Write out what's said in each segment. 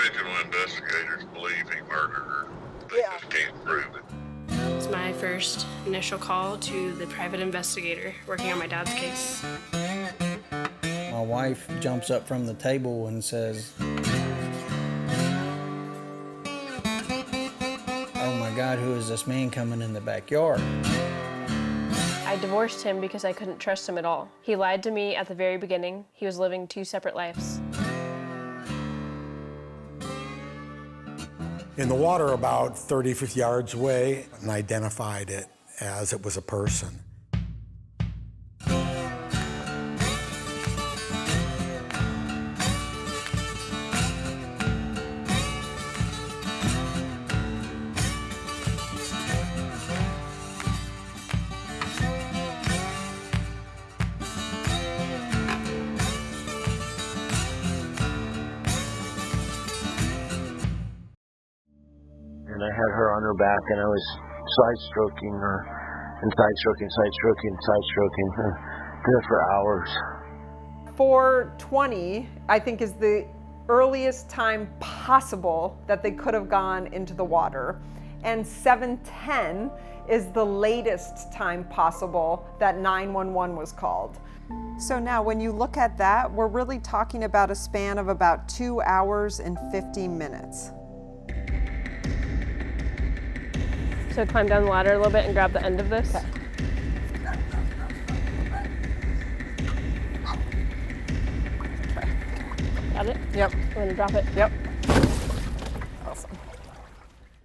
original investigators believe he murdered her. They just can't prove it. It's my first initial call to the private investigator working on my dad's case. My wife jumps up from the table and says, "Oh my God, who is this man coming in the backyard?" I divorced him because I couldn't trust him at all. He lied to me at the very beginning. He was living 2 separate lives. In the water about 30, 50 yards away, and identified it as it was a person. And I had her on her back, and I was side-stroking her, and side-stroking, side-stroking, side-stroking her. Did it for hours. 4:20, I think, is the earliest time possible that they could have gone into the water. And 7:10 is the latest time possible that 911 was called. So now when you look at that, we're really talking about a span of about 2 hours and 50 minutes. So climb down the ladder a little bit and grab the end of this. Okay. Got it? Yep. I'm gonna drop it. Yep. Awesome.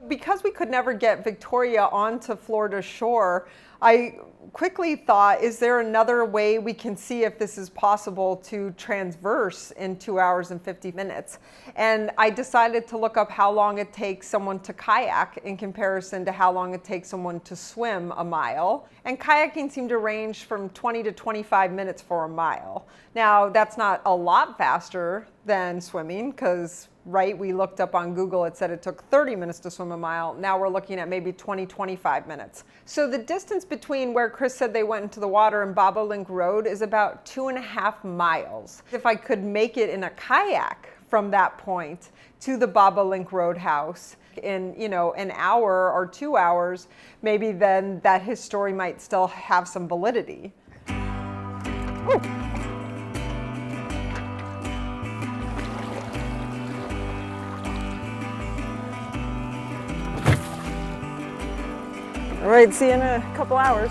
Because we could never get Victoria onto Florida shore, I quickly thought, is there another way we can see if this is possible to transverse in 2 hours and 50 minutes? And I decided to look up how long it takes someone to kayak in comparison to how long it takes someone to swim a mile. And kayaking seemed to range from 20 to 25 minutes for a mile. Now, that's not a lot faster than swimming, because we looked up on Google, it said it took 30 minutes to swim a mile. Now we're looking at maybe 20, 25 minutes. So the distance between where Chris said they went into the water and Bobolink Road is about 2.5 miles. If I could make it in a kayak from that point to the Bobolink Road house in, an hour or 2 hours, maybe then his story might still have some validity. Woo. All right, see you in a couple hours.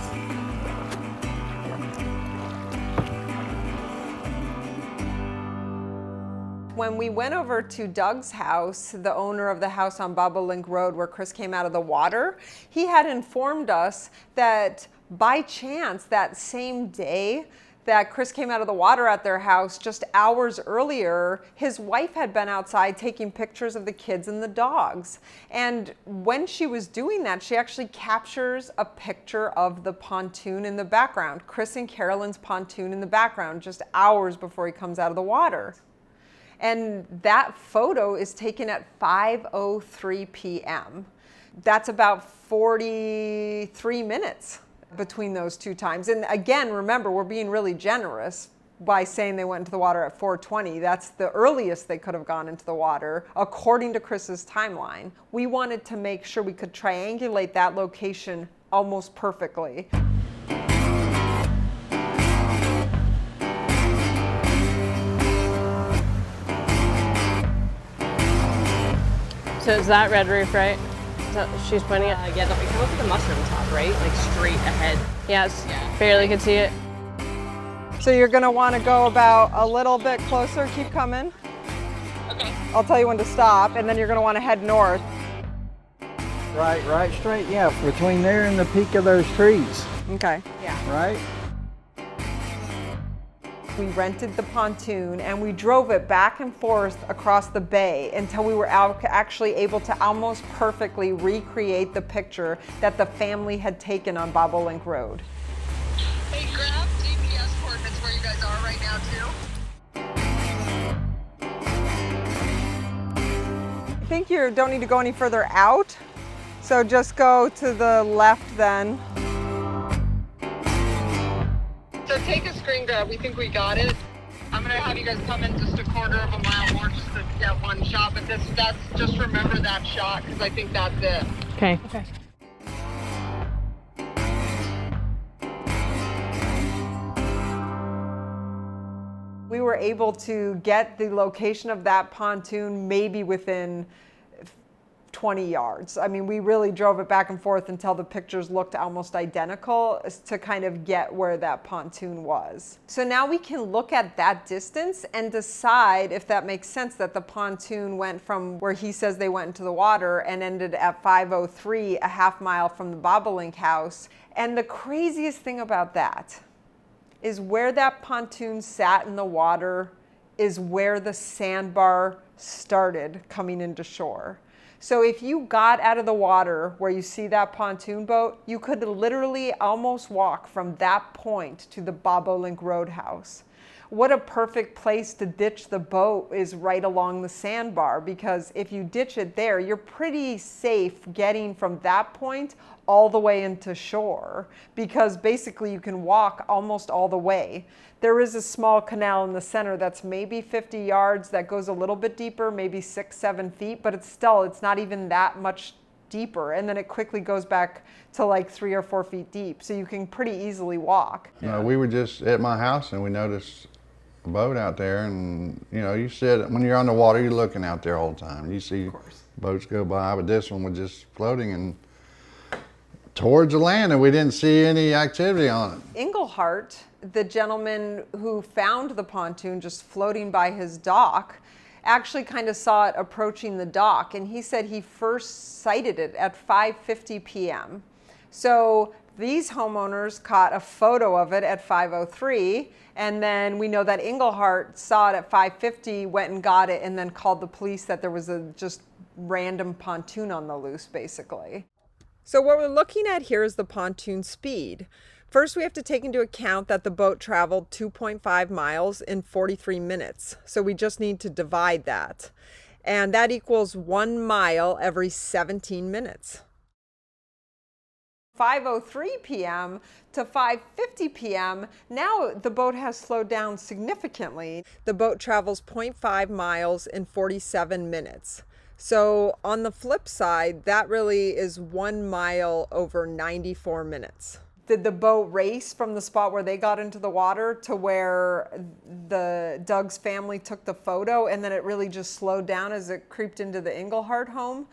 When we went over to Doug's house, the owner of the house on Bobolink Road where Chris came out of the water, he had informed us that by chance that same day that Chris came out of the water at their house, just hours earlier, his wife had been outside taking pictures of the kids and the dogs. And when she was doing that, she actually captures a picture of the pontoon in the background, Chris and Carolyn's pontoon in the background, just hours before he comes out of the water. And that photo is taken at 5:03 p.m. That's about 43 minutes between those two times. And again, remember, we're being really generous by saying they went into the water at 4:20. That's the earliest they could have gone into the water, according to Chris's timeline. We wanted to make sure we could triangulate that location almost perfectly. So it's that red roof, right? Is that what she's pointing at? Yeah, it kind of looks like a mushroom top, right? Like straight ahead. Yes, barely could see it. So you're gonna wanna go about a little bit closer, keep coming. Okay. I'll tell you when to stop, and then you're gonna wanna head north. Right straight, yeah, between there and the peak of those trees, Okay. Yeah. right? We rented the pontoon and we drove it back and forth across the bay until we were actually able to almost perfectly recreate the picture that the family had taken on Bobolink Road. Hey, grab GPS coordinates where you guys are right now, too. I think you don't need to go any further out, so just go to the left then. So take a screen grab. We think we got it. I'm gonna have you guys come in just a quarter of a mile more just to get one shot, but that's just remember that shot because I think that's it. Okay. Okay. We were able to get the location of that pontoon maybe within 20 yards. I mean, we really drove it back and forth until the pictures looked almost identical to kind of get where that pontoon was. So now we can look at that distance and decide if that makes sense that the pontoon went from where he says they went into the water and ended at 503, a half mile from the bobolink house. And the craziest thing about that is where that pontoon sat in the water is where the sandbar started coming into shore. So if you got out of the water where you see that pontoon boat, you could literally almost walk from that point to the bobolink roadhouse. What a perfect place to ditch the boat is right along the sandbar, because if you ditch it there, you're pretty safe getting from that point all the way into shore, because basically you can walk almost all the way. There is a small canal in the center that's maybe 50 yards that goes a little bit deeper, maybe 6-7 feet, but it's not even that much deeper. And then it quickly goes back to like 3 or 4 feet deep. So you can pretty easily walk. No, we were just at my house and we noticed a boat out there, and you know, you sit, when you're on the water, you're looking out there all the time. You see boats go by, but this one was just floating and towards the land, and we didn't see any activity on it. Englehart, the gentleman who found the pontoon just floating by his dock, actually kind of saw it approaching the dock, and he said he first sighted it at 5:50 p.m. So these homeowners caught a photo of it at 5:03, and then we know that Englehart saw it at 5:50, went and got it, and then called the police that there was a just random pontoon on the loose, basically. So what we're looking at here is the pontoon speed. First, we have to take into account that the boat traveled 2.5 miles in 43 minutes. So we just need to divide that. And that equals 1 mile every 17 minutes. 5:03 p.m. to 5:50 p.m., now the boat has slowed down significantly. The boat travels 0.5 miles in 47 minutes. So on the flip side, that really is 1 mile over 94 minutes. Did the boat race from the spot where they got into the water to where Doug's family took the photo, and then it really just slowed down as it creeped into the Englehart home?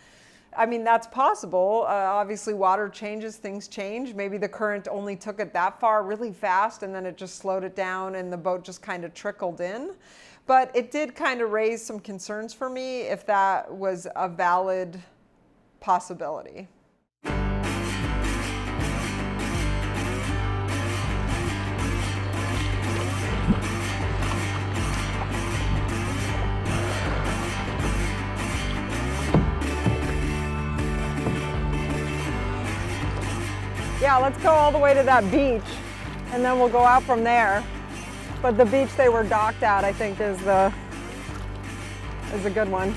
I mean, that's possible. Obviously, water changes, things change. Maybe the current only took it that far really fast, and then it just slowed it down, and the boat just kind of trickled in. But it did kind of raise some concerns for me if that was a valid possibility. Yeah, let's go all the way to that beach, and then we'll go out from there. But the beach they were docked at, I think, is a good one.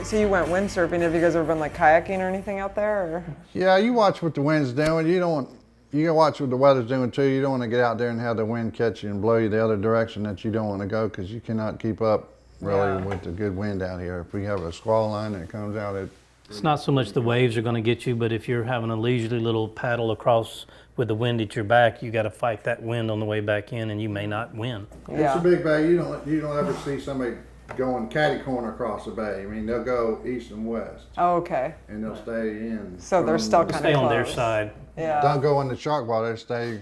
So you went windsurfing. Have you guys ever been like kayaking or anything out there? Or? Yeah, you watch what the wind's doing. You gotta watch what the weather's doing too. You don't want to get out there and have the wind catch you and blow you the other direction that you don't want to go, because you cannot keep up really with the good wind out here. If we have a squall line that comes out, it's not so much the waves are going to get you, but if you're having a leisurely little paddle across with the wind at your back, you got to fight that wind on the way back in, and you may not win. It's a big bay. You don't ever see somebody going catty corner across the bay. I mean, they'll go east and west. Oh, okay. And they'll stay in. So they're still kind of stay on their side. Yeah. Don't go in the shark water. Stay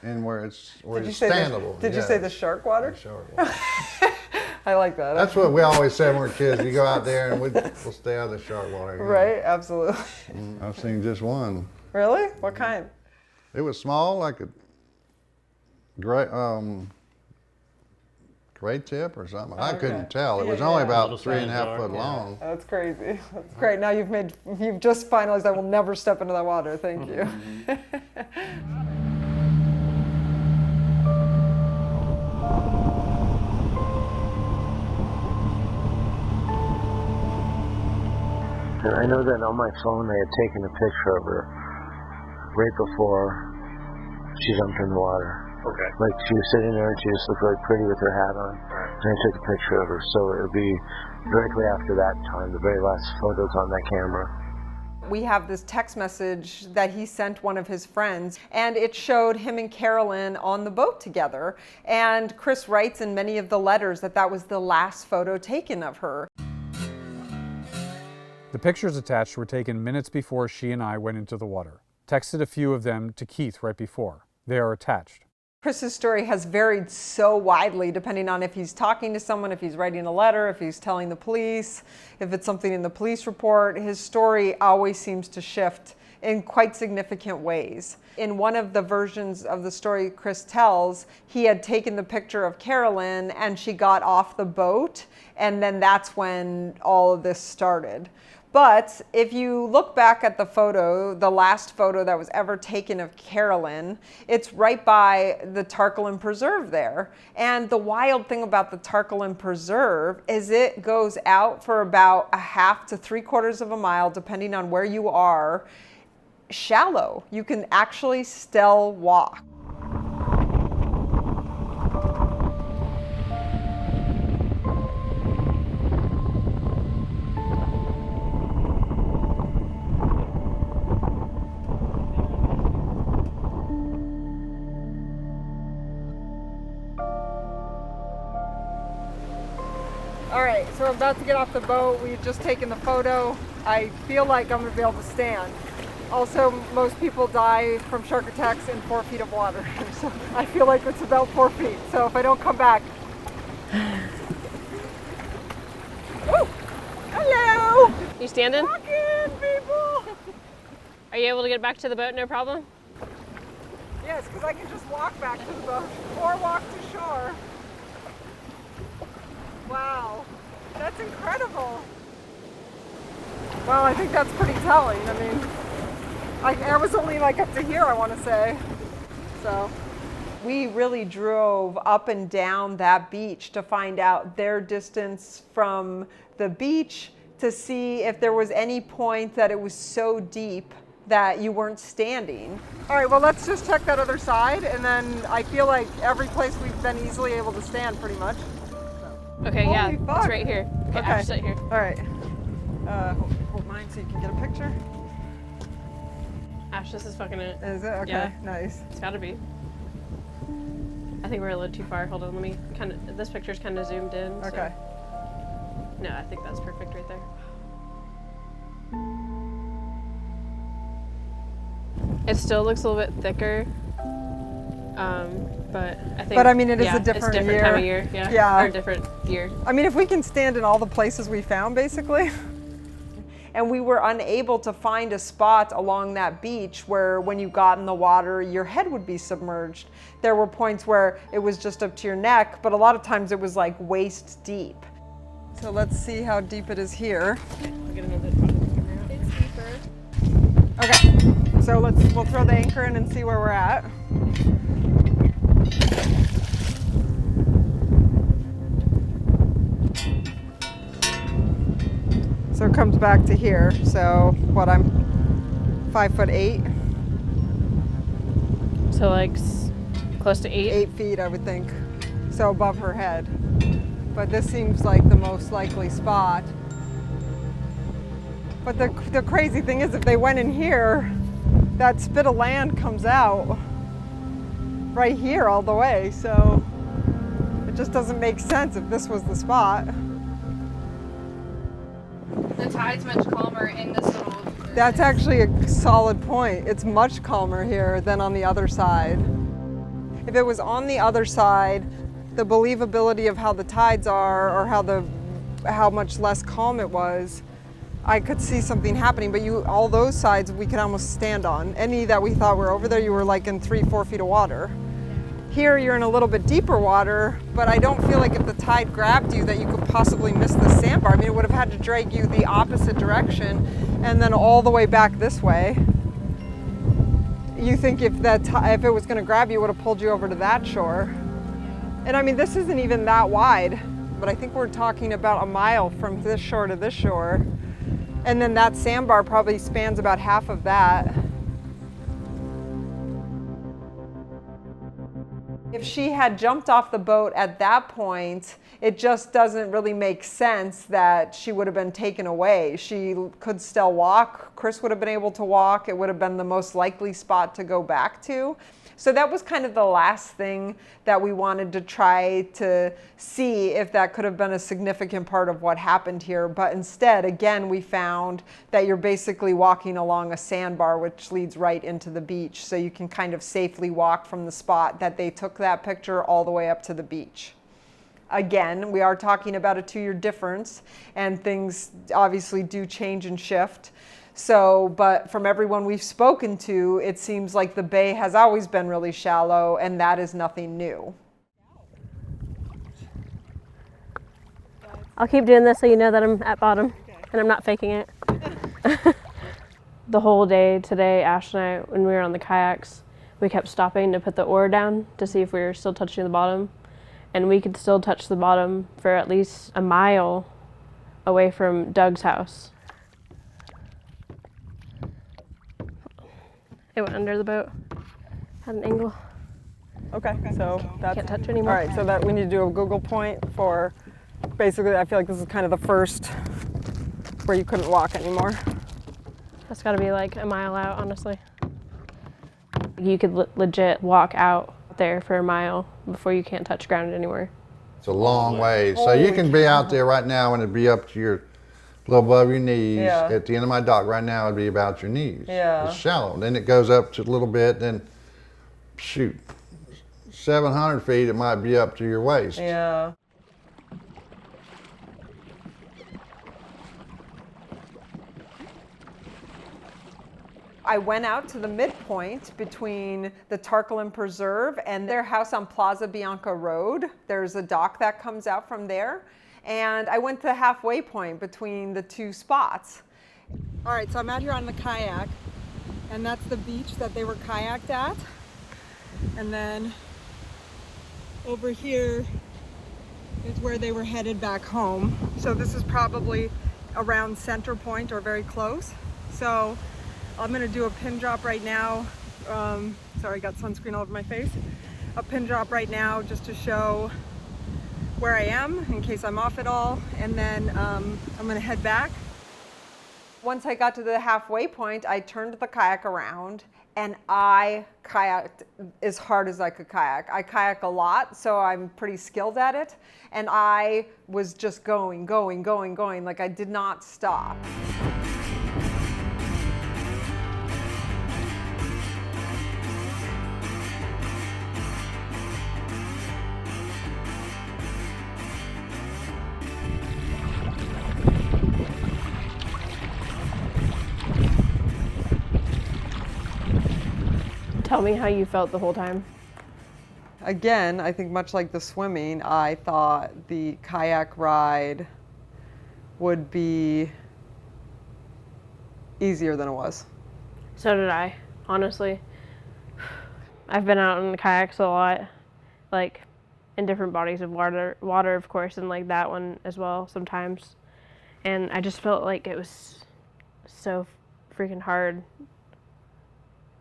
in where it's standable. Did you say the shark water? The shark water. I like that. That's what we always said when we were kids. You go out there and we'll stay out of the shark water. Right, absolutely. I've seen just one. Really? What kind? It was small, like a great tip or something. I couldn't tell. It was only about 3.5 foot long. That's crazy. That's great. Now you've just finalized I will never step into that water. Thank you. And I know that on my phone I had taken a picture of her right before she jumped in the water. Okay. Like she was sitting there and she just looked really pretty with her hat on. And I took a picture of her, so it would be directly after that time, the very last photos on that camera. We have this text message that he sent one of his friends, and it showed him and Carolyn on the boat together. And Chris writes in many of the letters that that was the last photo taken of her. The pictures attached were taken minutes before she and I went into the water. Texted a few of them to Keith right before. They are attached. Chris's story has varied so widely depending on if he's talking to someone, if he's writing a letter, if he's telling the police, if it's something in the police report. His story always seems to shift in quite significant ways. In one of the versions of the story Chris tells, he had taken the picture of Carolyn and she got off the boat, and then that's when all of this started. But if you look back at the photo, the last photo that was ever taken of Carolyn, it's right by the Tarleton Preserve there. And the wild thing about the Tarleton Preserve is it goes out for about a half to 3/4 of a mile, depending on where you are, shallow. You can actually still walk. All right, so I'm about to get off the boat. We've just taken the photo. I feel like I'm gonna be able to stand. Also, most people die from shark attacks in 4 feet of water. So I feel like it's about 4 feet. So if I don't come back. Oh, hello. You standing? Walk in, people. Are you able to get back to the boat, no problem? Yes, because I can just walk back to the boat or walk to shore. Wow, that's incredible. Well, I think that's pretty telling. I mean, I was only like up to here, I want to say. So we really drove up and down that beach to find out their distance from the beach to see if there was any point that it was so deep that you weren't standing. All right, well, let's just check that other side, and then I feel like every place we've been easily able to stand pretty much. Okay, Holy yeah, fuck. it's right here. Okay, Okay. Ash, sit here. All right. Hold mine so you can get a picture. Ash, this is fucking it. Is it? Okay, Yeah. nice. It's gotta be. I think we're a little too far. Hold on, let me kind of, this picture's kind of zoomed in. So. Okay. No, I think that's perfect right there. It still looks a little bit thicker, but I think. But I mean, it is yeah, a different it's different time of year. Yeah. Yeah. Or different year. I mean, if we can stand in all the places we found, basically. And we were unable to find a spot along that beach where when you got in the water, your head would be submerged. There were points where it was just up to your neck, but a lot of times it was like waist deep. So let's see how deep it is here. I'll get another photo camera out. It's deeper. Okay, so we'll throw the anchor in and see where we're at. So it comes back to here. So what, I'm 5'8". So like close to 8? 8 feet, I would think. So above her head. But this seems like the most likely spot. But the crazy thing is, if they went in here, that spit of land comes out right here all the way. So it just doesn't make sense if this was the spot. The tide's much calmer in this little. That's actually a solid point. It's much calmer here than on the other side. If it was on the other side, the believability of how the tides are, or how much less calm it was, I could see something happening. But all those sides we could almost stand on. Any that we thought were over there, you were like in 3-4 feet of water. Here you're in a little bit deeper water, but I don't feel like if the tide grabbed you that you could possibly miss the sandbar. I mean, it would have had to drag you the opposite direction and then all the way back this way. You think if it was going to grab you, it would have pulled you over to that shore. And I mean, this isn't even that wide, but I think we're talking about a mile from this shore to this shore. And then that sandbar probably spans about half of that. If she had jumped off the boat at that point, it just doesn't really make sense that she would have been taken away. She could still walk. Chris would have been able to walk. It would have been the most likely spot to go back to. So that was kind of the last thing that we wanted to try to see if that could have been a significant part of what happened here. But instead, again, we found that you're basically walking along a sandbar, which leads right into the beach. So you can kind of safely walk from the spot that they took that picture all the way up to the beach. Again, we are talking about a 2-year difference, and things obviously do change and shift. So, but from everyone we've spoken to, it seems like the bay has always been really shallow, and that is nothing new. I'll keep doing this so you know that I'm at bottom, and I'm not faking it. The whole day today, Ash and I, when we were on the kayaks, we kept stopping to put the oar down to see if we were still touching the bottom. And we could still touch the bottom for at least a mile away from Doug's house. It went under the boat, had an angle. Okay, so that's... Can't touch anymore. All right, so that we need to do a Google point for, basically, I feel like this is kind of the first where you couldn't walk anymore. That's gotta be like a mile out, honestly. You could legit walk out there for a mile before you can't touch ground anymore. It's a long way. So you can be out there right now and it'd be up to your, a little above your knees. Yeah. At the end of my dock right now, it'd be about your knees. Yeah. It's shallow. Then it goes up to a little bit, then shoot, 700 feet, it might be up to your waist. Yeah. I went out to the midpoint between the Tarleton Preserve and their house on Plaza Bianca Road. There's a dock that comes out from there. And I went to the halfway point between the two spots. All right, so I'm out here on the kayak, and that's the beach that they were kayaked at. And then over here is where they were headed back home. So this is probably around center point or very close. So I'm gonna do a pin drop right now. Sorry, I got sunscreen all over my face. A pin drop right now just to show where I am in case I'm off at all. And then I'm gonna head back. Once I got to the halfway point, I turned the kayak around and I kayaked as hard as I could kayak. I kayak a lot, so I'm pretty skilled at it. And I was just going, like I did not stop. Tell me how you felt the whole time. Again, I think much like the swimming, I thought the kayak ride would be easier than it was. So did I, honestly. I've been out in kayaks a lot, like in different bodies of water of course, and like that one as well sometimes. And I just felt like it was so freaking hard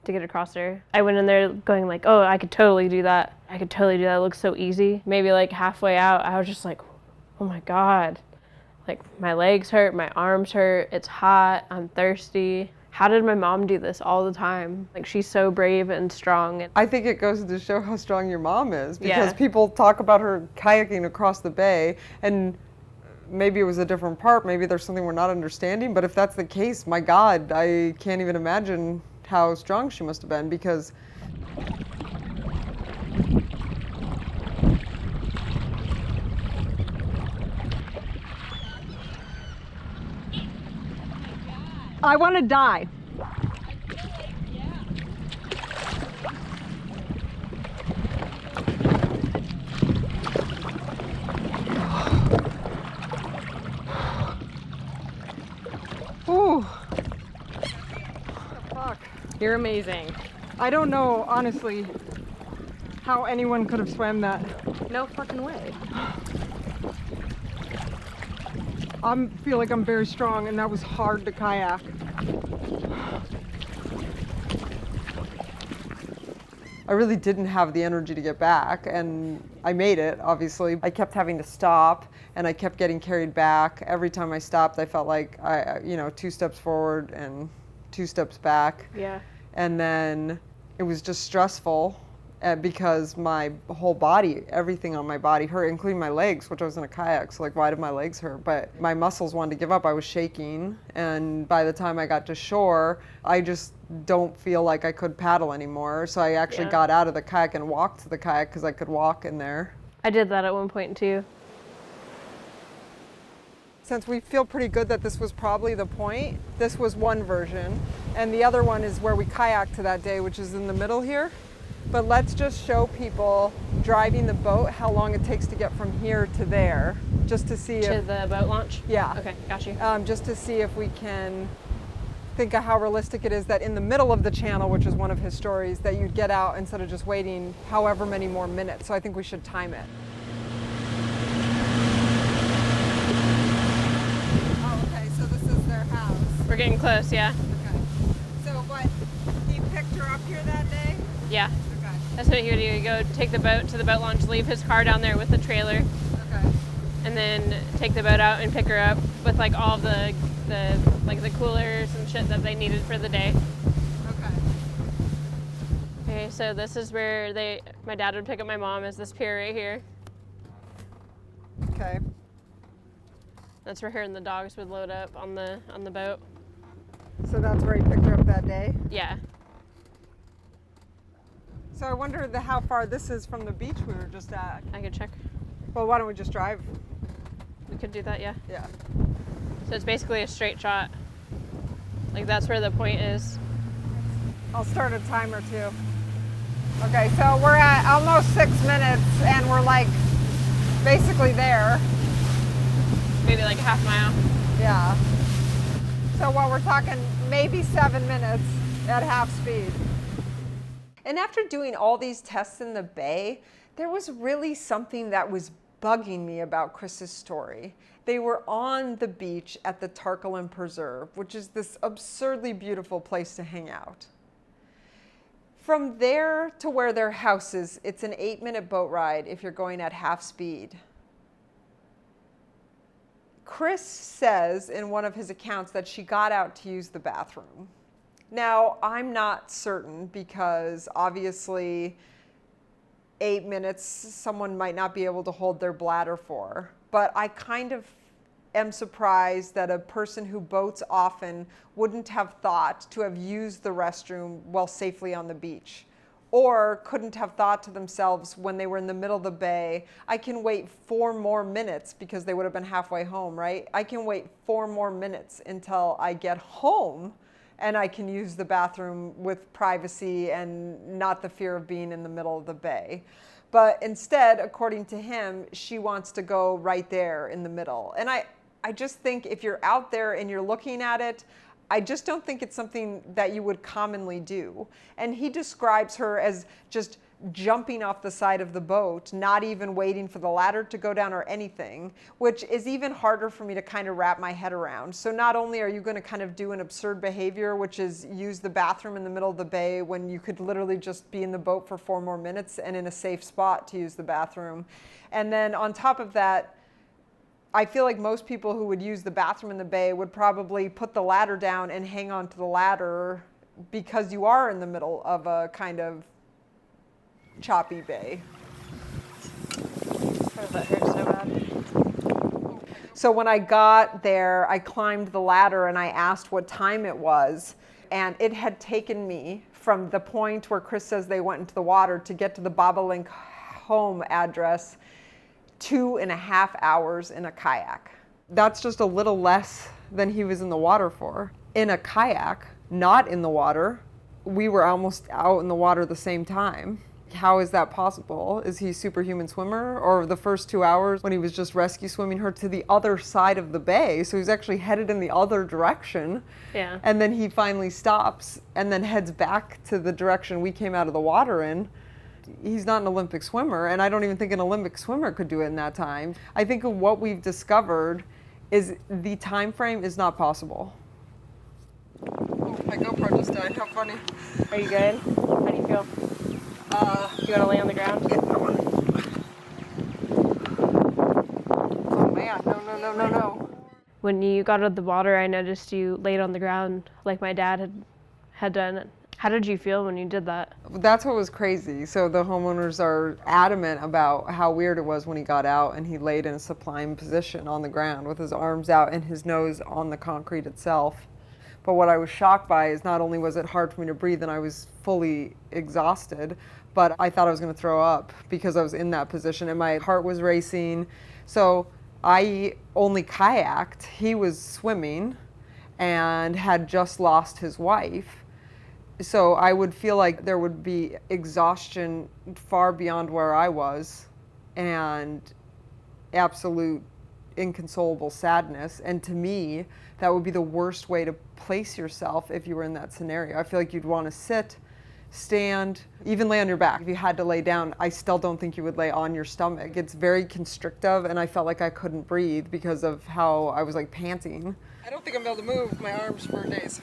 to get across there. I went in there going like, oh, I could totally do that. I could totally do that. It looks so easy. Maybe like halfway out, I was just like, oh my God. Like my legs hurt, my arms hurt, it's hot, I'm thirsty. How did my mom do this all the time? Like she's so brave and strong. I think it goes to show how strong your mom is because people talk about her kayaking across the bay and maybe it was a different part, maybe there's something we're not understanding, but if that's the case, my God, I can't even imagine how strong she must have been because I want to die. Ooh. Fuck. You're amazing. I don't know, honestly, how anyone could have swam that. No fucking way. I feel like I'm very strong, and that was hard to kayak. I really didn't have the energy to get back, and I made it, obviously. I kept having to stop, and I kept getting carried back. Every time I stopped, I felt like 2 steps forward and 2 steps back. Yeah. And then it was just stressful because my whole body, everything on my body hurt, including my legs, which I was in a kayak, so like, why did my legs hurt? But my muscles wanted to give up. I was shaking, and by the time I got to shore, I just don't feel like I could paddle anymore. So I actually got out of the kayak and walked to the kayak because I could walk in there. I did that at one point too. Since we feel pretty good that this was probably the point, this was one version. And the other one is where we kayaked to that day, which is in the middle here. But let's just show people driving the boat how long it takes to get from here to there, just to see To the boat launch? Yeah. Okay, got you. Just to see if we can think of how realistic it is that in the middle of the channel, which is one of his stories, that you'd get out instead of just waiting however many more minutes. So I think we should time it. Oh, okay, so this is their house. We're getting close, yeah. Okay. So what, he picked her up here that day? Yeah. Okay. That's what he would do. He'd go take the boat to the boat launch, leave his car down there with the trailer, Okay. and then take the boat out and pick her up with like all the coolers and shit that they needed for the day. Okay. Okay, so this is where my dad would pick up my mom, is this pier right here. Okay. That's where her and the dogs would load up on the boat. So that's where he picked her up that day? Yeah. So I wonder how far this is from the beach we were just at. I could check. Well, why don't we just drive? We could do that, yeah. Yeah. So it's basically a straight shot. Like that's where the point is. I'll start a timer too. Okay, so we're at almost 6 minutes and we're like basically there. Maybe like a half mile. Yeah. So what we're talking, maybe 7 minutes at half speed. And after doing all these tests in the bay, there was really something that was bugging me about Chris's story. They were on the beach at the Tarleton Preserve, which is this absurdly beautiful place to hang out. From there to where their house is, it's an 8-minute boat ride if you're going at half speed. Chris says in one of his accounts that she got out to use the bathroom. Now, I'm not certain because obviously 8 minutes someone might not be able to hold their bladder for, but I kind of am surprised that a person who boats often wouldn't have thought to have used the restroom while safely on the beach, or couldn't have thought to themselves when they were in the middle of the bay, I can wait 4 more minutes because they would have been halfway home, right? I can wait 4 more minutes until I get home and I can use the bathroom with privacy and not the fear of being in the middle of the bay. But instead, according to him, she wants to go right there in the middle. And I just think if you're out there and you're looking at it, I just don't think it's something that you would commonly do. And he describes her as just jumping off the side of the boat, not even waiting for the ladder to go down or anything, which is even harder for me to kind of wrap my head around. So not only are you going to kind of do an absurd behavior, which is use the bathroom in the middle of the bay when you could literally just be in the boat for 4 more minutes and in a safe spot to use the bathroom. And then on top of that, I feel like most people who would use the bathroom in the bay would probably put the ladder down and hang on to the ladder because you are in the middle of a kind of choppy bay. Oh, that hurts so bad. So when I got there, I climbed the ladder and I asked what time it was. And it had taken me from the point where Chris says they went into the water to get to the Bobolink home address 2.5 hours in a kayak. That's just a little less than he was in the water for. In a kayak, not in the water, we were almost out in the water the same time. How is that possible? Is he a superhuman swimmer? Or the first 2 hours when he was just rescue swimming her to the other side of the bay, so he's actually headed in the other direction. Yeah. And then he finally stops and then heads back to the direction we came out of the water in. He's not an Olympic swimmer, and I don't even think an Olympic swimmer could do it in that time. I think what we've discovered is the time frame is not possible. Oh, my GoPro just died. How funny. Are you good? How do you feel? You want to lay on the ground? Yeah, I want to. Oh man, no. When you got out of the water, I noticed you laid on the ground like my dad had done. How did you feel when you did that? That's what was crazy. So the homeowners are adamant about how weird it was when he got out and he laid in a supine position on the ground with his arms out and his nose on the concrete itself. But what I was shocked by is not only was it hard for me to breathe and I was fully exhausted, but I thought I was going to throw up because I was in that position and my heart was racing. So I only kayaked. He was swimming and had just lost his wife. So I would feel like there would be exhaustion far beyond where I was and absolute inconsolable sadness. And to me, that would be the worst way to place yourself if you were in that scenario. I feel like you'd want to sit, stand, even lay on your back. If you had to lay down, I still don't think you would lay on your stomach. It's very constrictive and I felt like I couldn't breathe because of how I was like panting. I don't think I'm able to move my arms for days.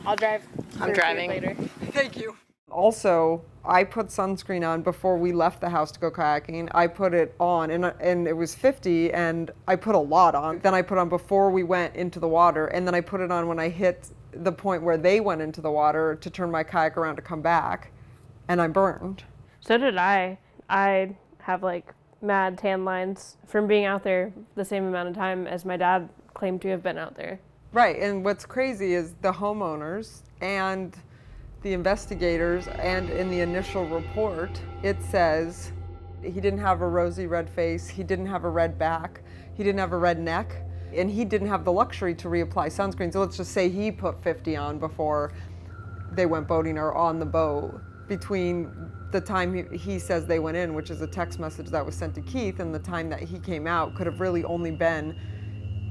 I'll drive. I'm driving. Later. Thank you. Also, I put sunscreen on before we left the house to go kayaking. I put it on and it was 50 and I put a lot on. Then I put on before we went into the water and then I put it on when I hit the point where they went into the water to turn my kayak around to come back and I'm burned. So did I. I have like mad tan lines from being out there the same amount of time as my dad claimed to have been out there. Right, and what's crazy is the homeowners and the investigators, and in the initial report, it says he didn't have a rosy red face, he didn't have a red back, he didn't have a red neck, and he didn't have the luxury to reapply sunscreen. So let's just say he put 50 on before they went boating or on the boat. Between the time he says they went in, which is a text message that was sent to Keith, and the time that he came out could have really only been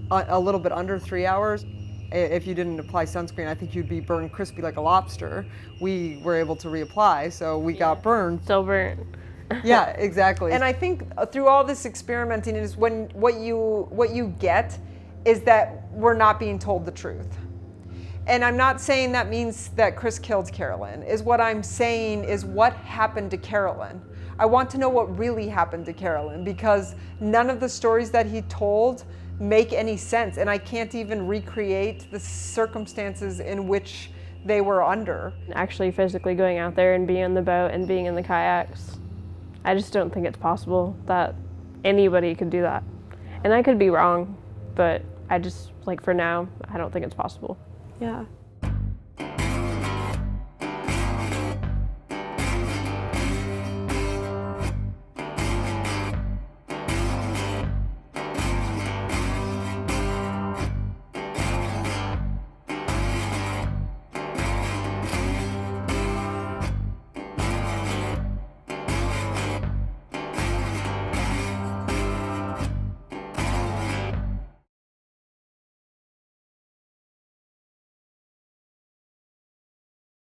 a little bit under 3 hours. If you didn't apply sunscreen, I think you'd be burned crispy like a lobster. We were able to reapply, so we got burned. Still burnt. Yeah, exactly. And I think through all this experimenting is when what you get is that we're not being told the truth. And I'm not saying that means that Chris killed Carolyn. Is what I'm saying is what happened to Carolyn. I want to know what really happened to Carolyn because none of the stories that he told make any sense, and I can't even recreate the circumstances in which they were under. Actually physically going out there and being in the boat and being in the kayaks, I just don't think it's possible that anybody could do that. And I could be wrong, but I just, like for now, I don't think it's possible. Yeah.